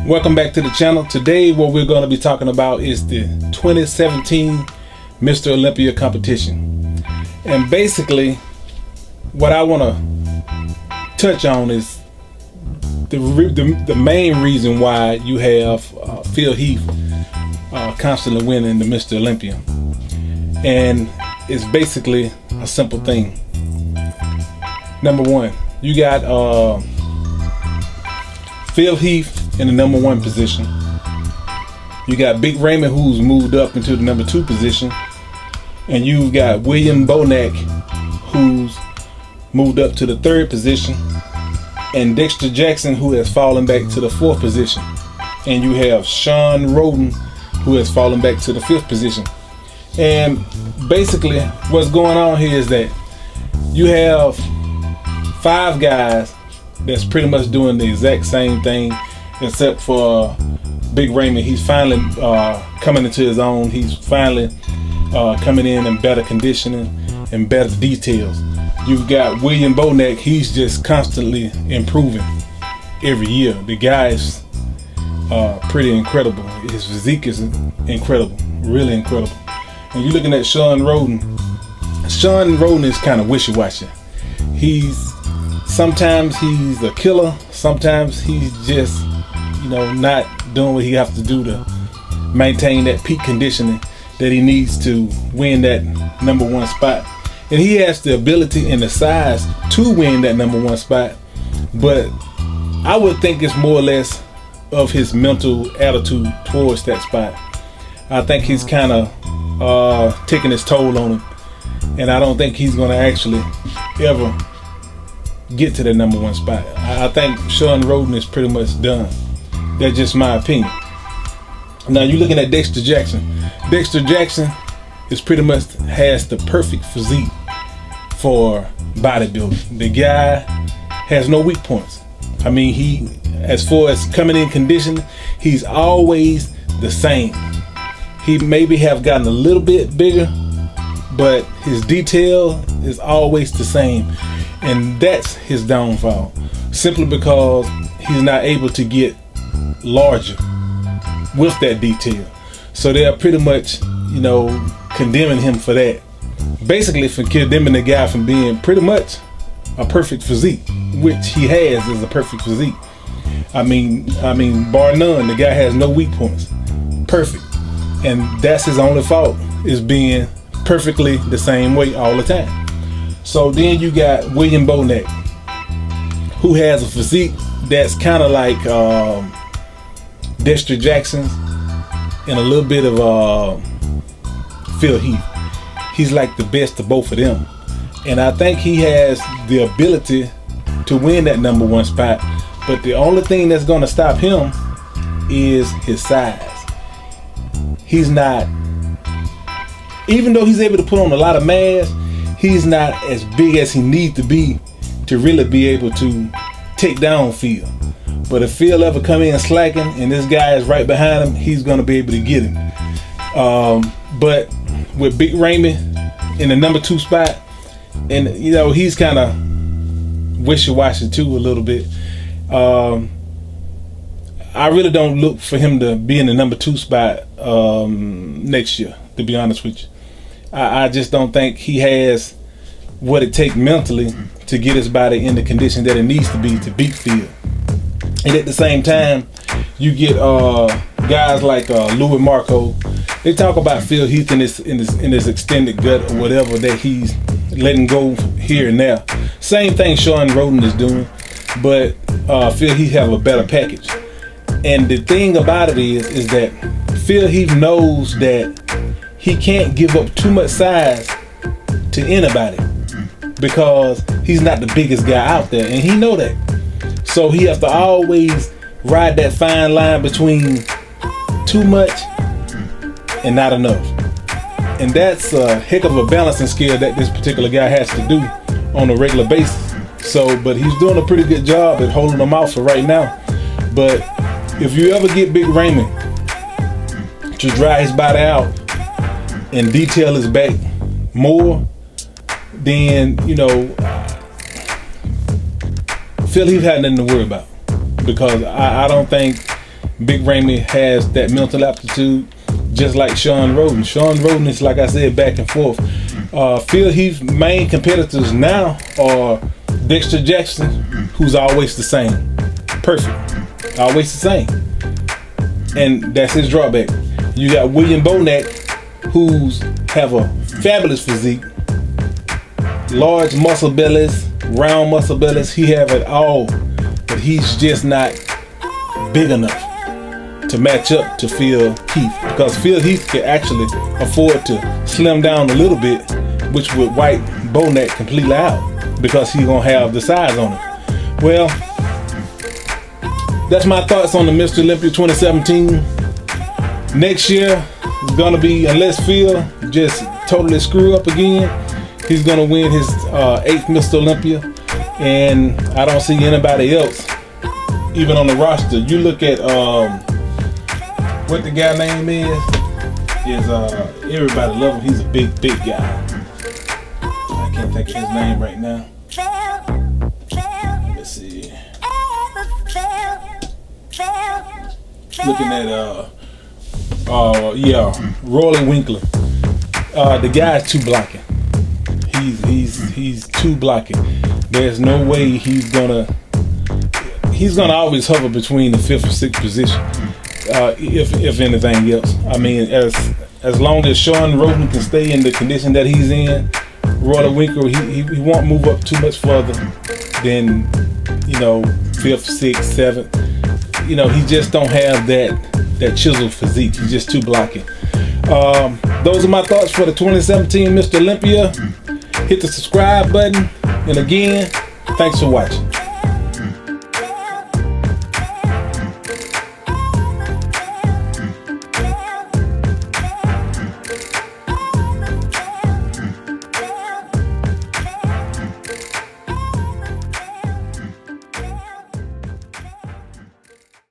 Welcome back to the channel. Today what we're going to be talking about is the 2017 Mr. Olympia competition. And basically what I want to touch on is the main reason why you have Phil Heath constantly winning the Mr. Olympia. And it's basically a simple thing. Number one, you got Phil Heath in the number one position. You got Big Raymond, who's moved up into the number two position, and you've got William Bonac, who's moved up to the third position, and Dexter Jackson, who has fallen back to the fourth position, and you have Sean Roden, who has fallen back to the fifth position. And basically what's going on here is that you have five guys that's pretty much doing the exact same thing, except for Big Raymond. He's finally coming into his own. He's finally coming in better conditioning and better details. You've got William Bonac. He's just constantly improving every year. The guy is pretty incredible. His physique is incredible, really incredible. And you're looking at Sean Roden. Sean Roden is kind of wishy-washy. Sometimes he's a killer, sometimes he's just, not doing what he has to do to maintain that peak conditioning that he needs to win that number one spot. And he has the ability and the size to win that number one spot, but I would think it's more or less of his mental attitude towards that spot. I think he's kind of taking his toll on him, and I don't think he's going to actually ever get to the number one spot. I think Sean Roden is pretty much done. That's just my opinion. Now you're looking at Dexter Jackson. Dexter Jackson is pretty much has the perfect physique for bodybuilding. The guy has no weak points. I mean, he, as far as coming in condition, he's always the same. He maybe have gotten a little bit bigger, but his detail is always the same. And that's his downfall, simply because he's not able to get larger with that detail. So they're pretty much, condemning him for that. Basically for condemning the guy from being pretty much a perfect physique, which he has is a perfect physique. I mean, bar none, the guy has no weak points. Perfect. And that's his only fault, is being perfectly the same way all the time. So then you got William Bonac, who has a physique that's kind of like Dexter Jackson's and a little bit of Phil Heath. He's like the best of both of them. And I think he has the ability to win that number one spot. But the only thing that's going to stop him is his size. He's not, even though he's able to put on a lot of mass, he's not as big as he needs to be to really be able to take down Phil. But if Phil ever come in slacking and this guy is right behind him, he's going to be able to get him. But with Big Raymond in the number two spot, and he's kind of wishy-washy too a little bit. I really don't look for him to be in the number two spot next year, to be honest with you. I just don't think he has what it takes mentally to get his body in the condition that it needs to be to beat Phil. And at the same time, you get guys like Louis Marco. They talk about Phil Heath in his extended gut or whatever that he's letting go here and there. Same thing Sean Roden is doing, but Phil Heath have a better package. And the thing about it is that Phil Heath knows that he can't give up too much size to anybody, because he's not the biggest guy out there, and he know that. So he has to always ride that fine line between too much and not enough. And that's a heck of a balancing skill that this particular guy has to do on a regular basis. But he's doing a pretty good job at holding them off for right now. But if you ever get Big Raymond to dry his body out and detail his back more, then Phil Heath had nothing to worry about, because I don't think Big Ramey has that mental aptitude, just like Sean Roden. Sean Roden is, like I said, back and forth. Phil Heath's main competitors now are Dexter Jackson, who's always the same. Perfect. Always the same. And that's his drawback. You got William Bonac, who's have a fabulous physique. Large muscle bellies, round muscle bellies. He have it all, but he's just not big enough to match up to Phil Heath, because Phil Heath can actually afford to slim down a little bit, which would wipe Bonac completely out, because he's gonna have the size on him. Well, that's my thoughts on the Mr. Olympia 2017. Next year is gonna be, unless Phil just totally screw up again, he's gonna win his 8th Mr. Olympia, and I don't see anybody else even on the roster. You look at what the guy name is everybody love him. He's a big guy. I can't think of his name right now. Let's see. Looking at Roy Winkler. The guy's too blocking. He's too blocking. There's no way he's gonna always hover between the 5th or 6th position, if anything else. I mean, as long as Sean Roden can stay in the condition that he's in, Roy Winkler, he won't move up too much further than 5th, 6th, 7th. He just don't have that chiseled physique. He's just too blocking. Those are my thoughts for the 2017 Mr. Olympia. Hit the subscribe button, and again, thanks for watching.